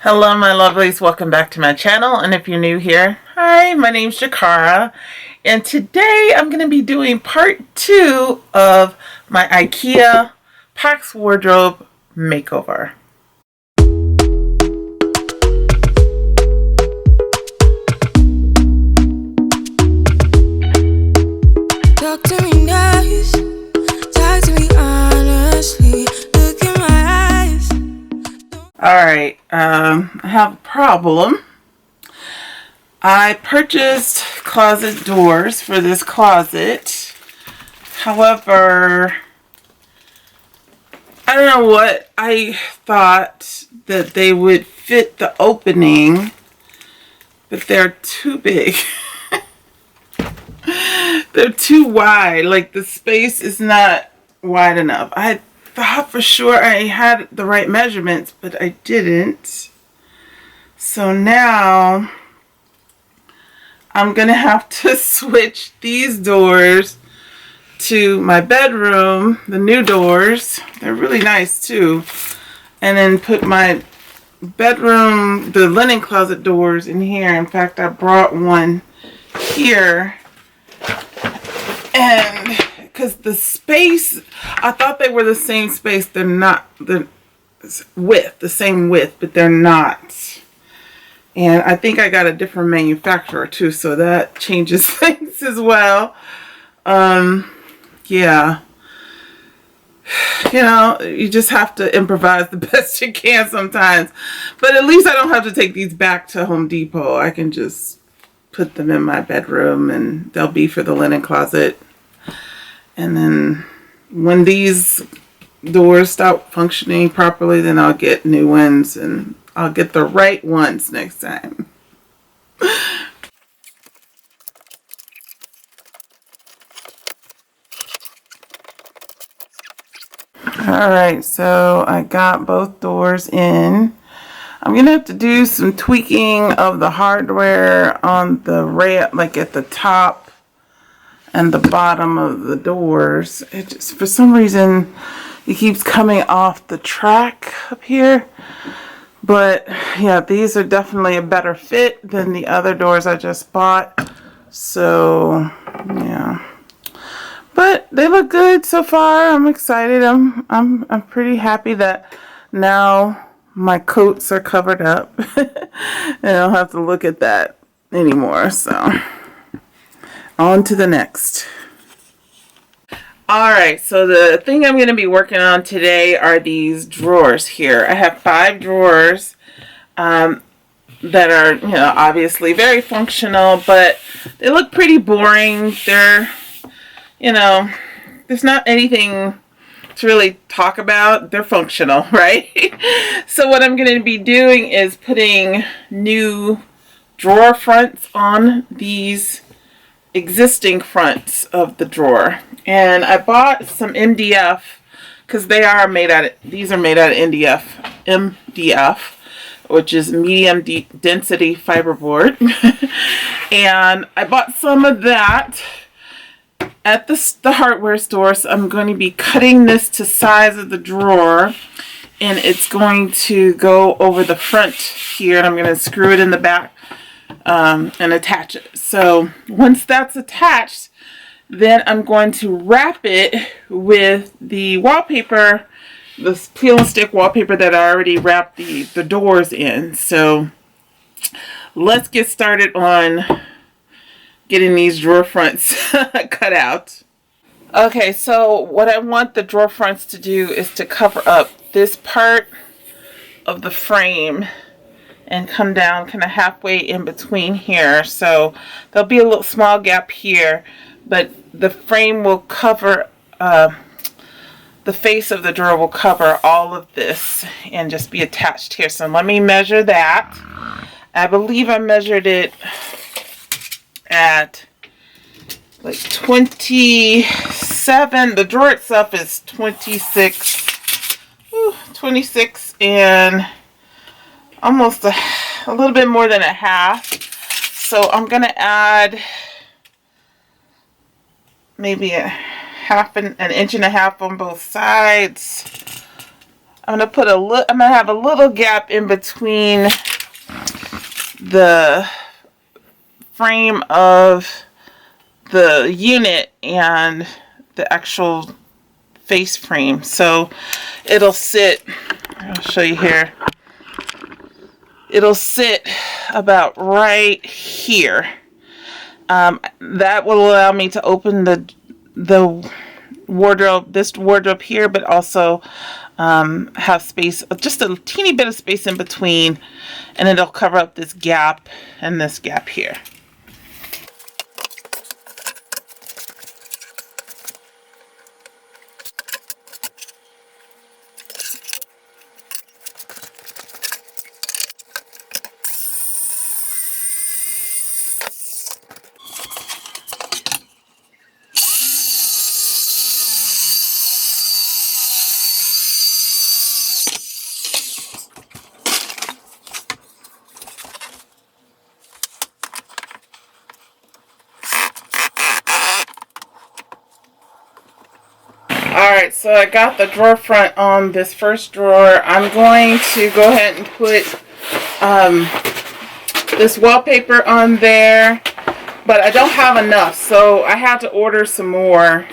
Hello my lovelies, welcome back to my channel, and if you're new here, hi, my name's Jakara, and today I'm going to be doing part 2 of my IKEA Pax wardrobe makeover. Talk to me nice, talk to me honestly, look in my eyes. Alright, I have a problem. I purchased closet doors for this closet. However, I don't know what, I thought that they would fit the opening, but they're too big. They're too wide. Like, the space is not wide enough. I thought for sure I had the right measurements, but I didn't. So now I'm gonna have to switch these doors to my bedroom, the new doors. They're really nice too. And then put my bedroom, the linen closet doors in here. In fact, I brought one here. And because the space, I thought they were the same space. They're not. The width, the same width, but they're not. And I think I got a different manufacturer too, so that changes things as well. Yeah. You know, you just have to improvise the best you can sometimes. But at least I don't have to take these back to Home Depot. I can just put them in my bedroom and they'll be for the linen closet. And then when these doors stop functioning properly, then I'll get new ones and I'll get the right ones next time. Alright, so I got both doors in. I'm going to have to do some tweaking of the hardware on the rail, like at the top and the bottom of the doors. It just, for some reason, it keeps coming off the track up here. But yeah, these are definitely a better fit than the other doors I just bought. So yeah, but they look good so far. I'm excited. I'm pretty happy that now my coats are covered up and I don't have to look at that anymore. So on to the next. Alright, so the thing I'm going to be working on today are these drawers here. I have 5 drawers that are, you know, obviously very functional, but they look pretty boring. They're, you know, there's not anything to really talk about. They're functional, right? So what I'm going to be doing is putting new drawer fronts on these existing fronts of the drawer. And I bought some MDF because they are made out of, these are made out of MDF, which is medium density fiberboard. And I bought some of that at the hardware store. So I'm going to be cutting this to size of the drawer, and it's going to go over the front here, and I'm going to screw it in the back and attach it. So once that's attached, then I'm going to wrap it with the wallpaper, this peel and stick wallpaper that I already wrapped the doors in. So let's get started on getting these drawer fronts cut out. Okay, so what I want the drawer fronts to do is to cover up this part of the frame and come down kind of halfway in between here. So there'll be a little small gap here, but the frame will cover, the face of the drawer will cover all of this and just be attached here. So let me measure that. I believe I measured it at like 27. The drawer itself is 26, 26 and almost a little bit more than a half. So I'm going to add maybe an inch and a half on both sides. I'm gonna put I'm gonna have a little gap in between the frame of the unit and the actual face frame. So it'll sit, I'll show you here. It'll sit about right here. That will allow me to open the wardrobe, this wardrobe here, but also have space, just a teeny bit of space in between, and it'll cover up this gap and this gap here. Alright, so I got the drawer front on this first drawer. I'm going to go ahead and put this wallpaper on there, but I don't have enough, so I have to order some more,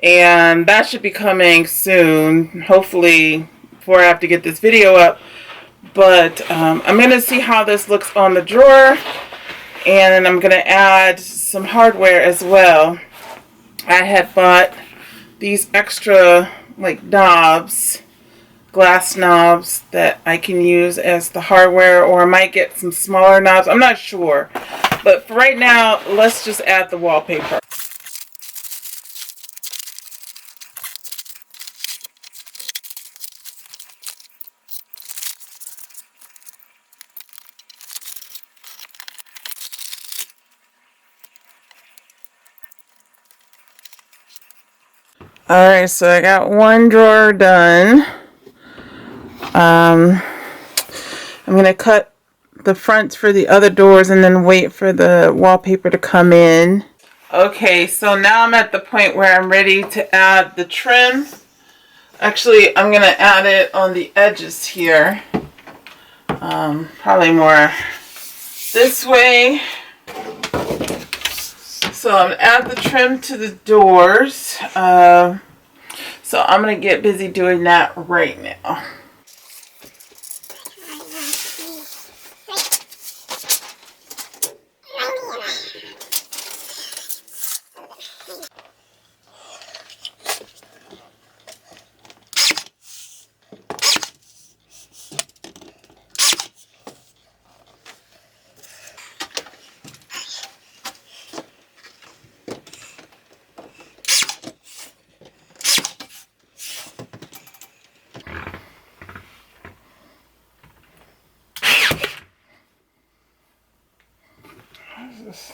and that should be coming soon, hopefully before I have to get this video up. But I'm going to see how this looks on the drawer, and I'm going to add some hardware as well. I had bought these extra like knobs, glass knobs, that I can use as the hardware, or I might get some smaller knobs. I'm not sure, but for right now, let's just add the wallpaper. Alright, so I got one drawer done. I'm going to cut the fronts for the other doors and then wait for the wallpaper to come in. Okay, so now I'm at the point where I'm ready to add the trim. Actually, I'm going to add it on the edges here. Probably more this way. So I'm going to add the trim to the doors. So I'm going to get busy doing that right now. This.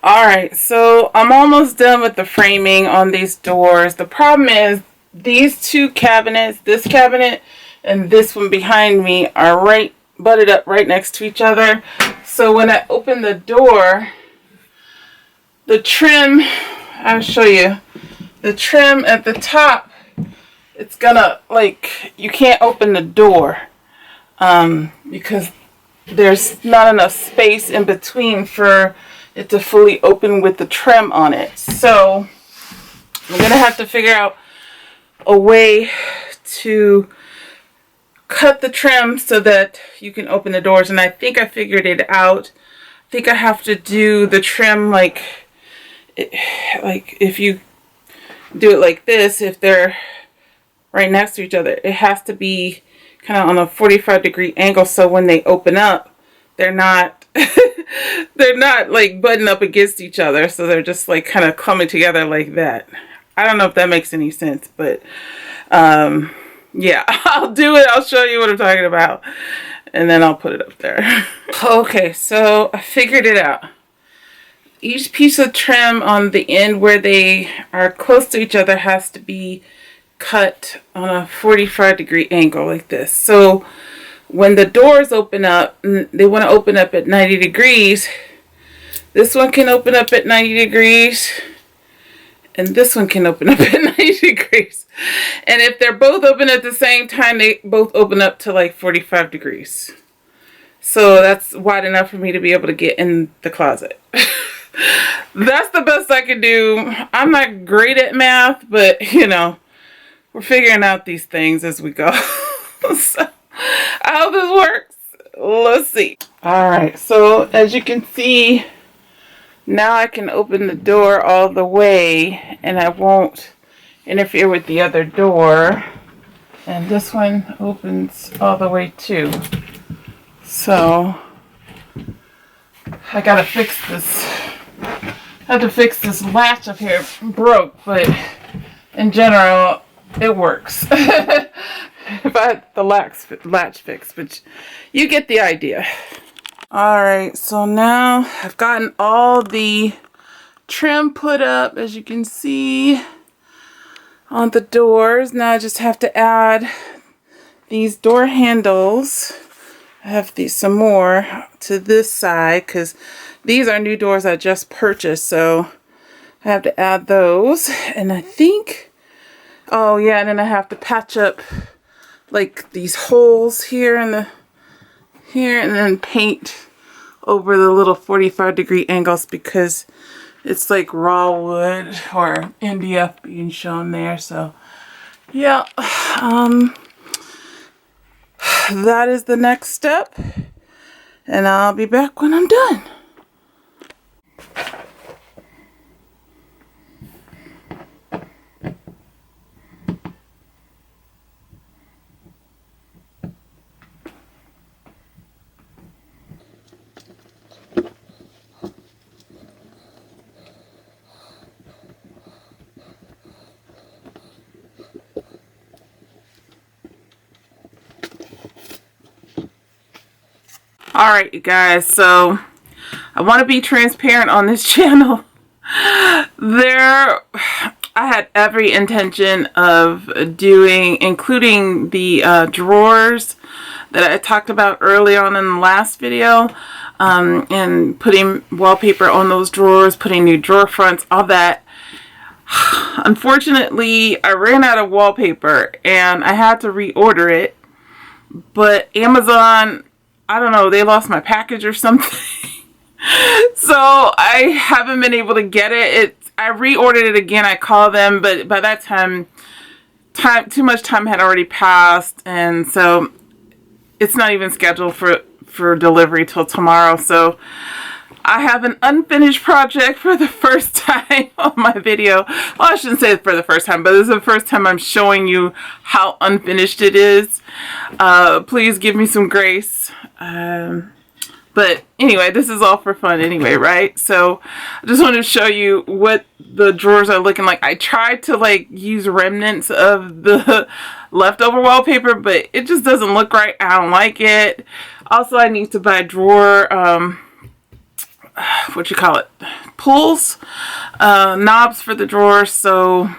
Alright, so I'm almost done with the framing on these doors. The problem is these two cabinets, this cabinet and this one behind me, are right butted up right next to each other. So when I open the door, the trim, I'll show you, the trim at the top, it's gonna, like, you can't open the door because there's not enough space in between for it to fully open with the trim on it. So I'm gonna have to figure out a way to cut the trim so that you can open the doors, and I think I figured it out. I think I have to do the trim like if you do it like this, if they're right next to each other, it has to be kind of on a 45-degree angle, so when they open up, they're not they're not like butting up against each other, so they're just like kind of coming together like that. I don't know if that makes any sense, but yeah, I'll do it. I'll show you what I'm talking about, and then I'll put it up there. Okay, so I figured it out. Each piece of trim on the end where they are close to each other has to be cut on a 45-degree angle like this. So when the doors open up, and they want to open up at 90 degrees, this one can open up at 90 degrees, and this one can open up at 90 degrees. And if they're both open at the same time, they both open up to like 45 degrees. So that's wide enough for me to be able to get in the closet. That's the best I can do. I'm not great at math, but you know, we're figuring out these things as we go. So I hope this works. Let's see. Alright, so as you can see, now I can open the door all the way and I won't interfere with the other door. And this one opens all the way too. So I gotta fix this. I have to fix this latch up here. It broke, but in general, it works. If I had the latch fixed, but you get the idea. Alright, so now I've gotten all the trim put up, as you can see, on the doors. Now I just have to add these door handles. I have these some more to this side because these are new doors I just purchased, so I have to add those. And I think, oh yeah, and then I have to patch up like these holes here and then paint over the little 45-degree angles because it's like raw wood or MDF being shown there. So yeah, that is the next step, and I'll be back when I'm done. Alright, you guys, so I want to be transparent on this channel. I had every intention of including the drawers that I talked about early on in the last video, and putting wallpaper on those drawers, putting new drawer fronts, all that. Unfortunately, I ran out of wallpaper and I had to reorder it, but Amazon, I don't know, they lost my package or something. So I haven't been able to get it. I reordered it again. I called them, but by that time, too much time had already passed, and so it's not even scheduled for delivery till tomorrow. So I have an unfinished project for the first time on my video. Well, I shouldn't say it for the first time, but this is the first time I'm showing you how unfinished it is. Please give me some grace. But anyway, this is all for fun anyway, right? So I just wanted to show you what the drawers are looking like. I tried to like use remnants of the leftover wallpaper, but it just doesn't look right. I don't like it. Also, I need to buy drawer, pulls, knobs for the drawers. So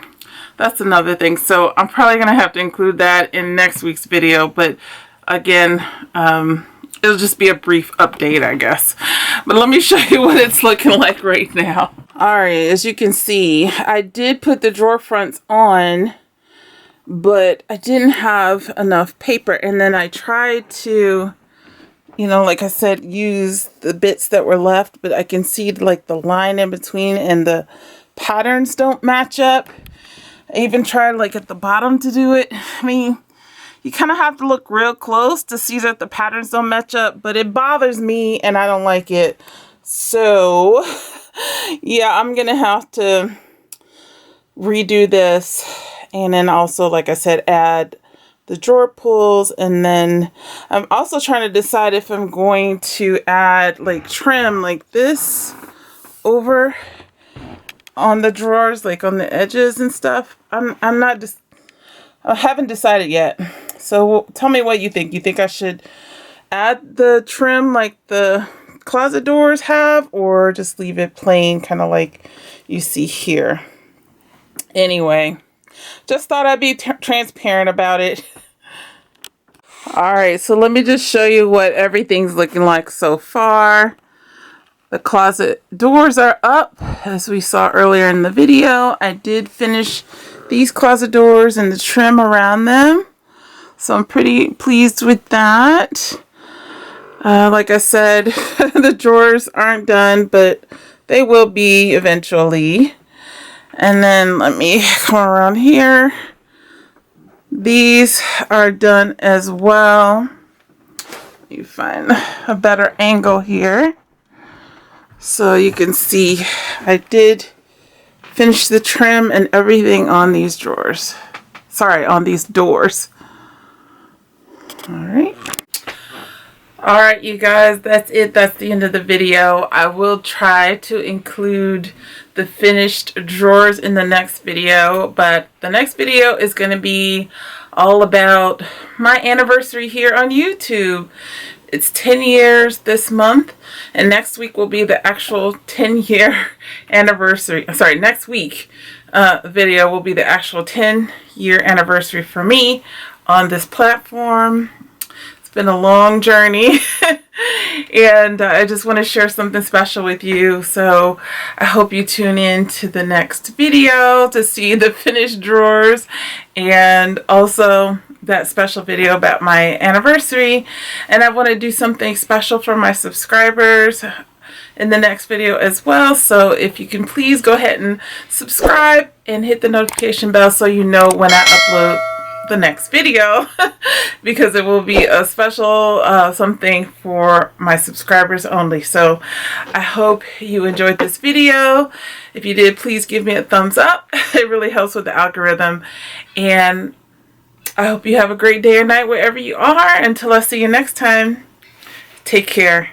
that's another thing. So I'm probably going to have to include that in next week's video. But again, it'll just be a brief update, I guess. But let me show you what it's looking like right now. Alright, as you can see, I did put the drawer fronts on, but I didn't have enough paper. And then I tried to, you know, like I said, use the bits that were left, but I can see like the line in between and the patterns don't match up. I even tried like at the bottom to do it. I mean, You kind of have to look real close to see that the patterns don't match up, but it bothers me and I don't like it. So yeah, I'm gonna have to redo this, and then also, like I said, add the drawer pulls. And then I'm also trying to decide if I'm going to add like trim like this over on the drawers, like on the edges and stuff. I'm not just, I haven't decided yet. So tell me what you think. You think I should add the trim like the closet doors have, or just leave it plain, kind of like you see here? Anyway, just thought I'd be transparent about it. All right, so let me just show you what everything's looking like so far. The closet doors are up, as we saw earlier in the video. I did finish these closet doors and the trim around them, so I'm pretty pleased with that. Like I said, the drawers aren't done, but they will be eventually. And then let me come around here. These are done as well. You find a better angle here so you can see I did finish the trim and everything on these drawers. Sorry, on these doors. All right, you guys, that's it. That's the end of the video. I will try to include the finished drawers in the next video, but the next video is going to be all about my anniversary here on YouTube. It's 10 years this month, and next week will be the actual 10-year anniversary. Sorry, next week video will be the actual 10-year anniversary for me on this platform. It's been a long journey and I just want to share something special with you. So I hope you tune in to the next video to see the finished drawers, and also that special video about my anniversary. And I want to do something special for my subscribers in the next video as well. So if you can please go ahead and subscribe and hit the notification bell so you know when I upload the next video because it will be a special something for my subscribers only. So I hope you enjoyed this video. If you did, please give me a thumbs up. It really helps with the algorithm, and I hope you have a great day or night wherever you are. Until I see you next time, take care.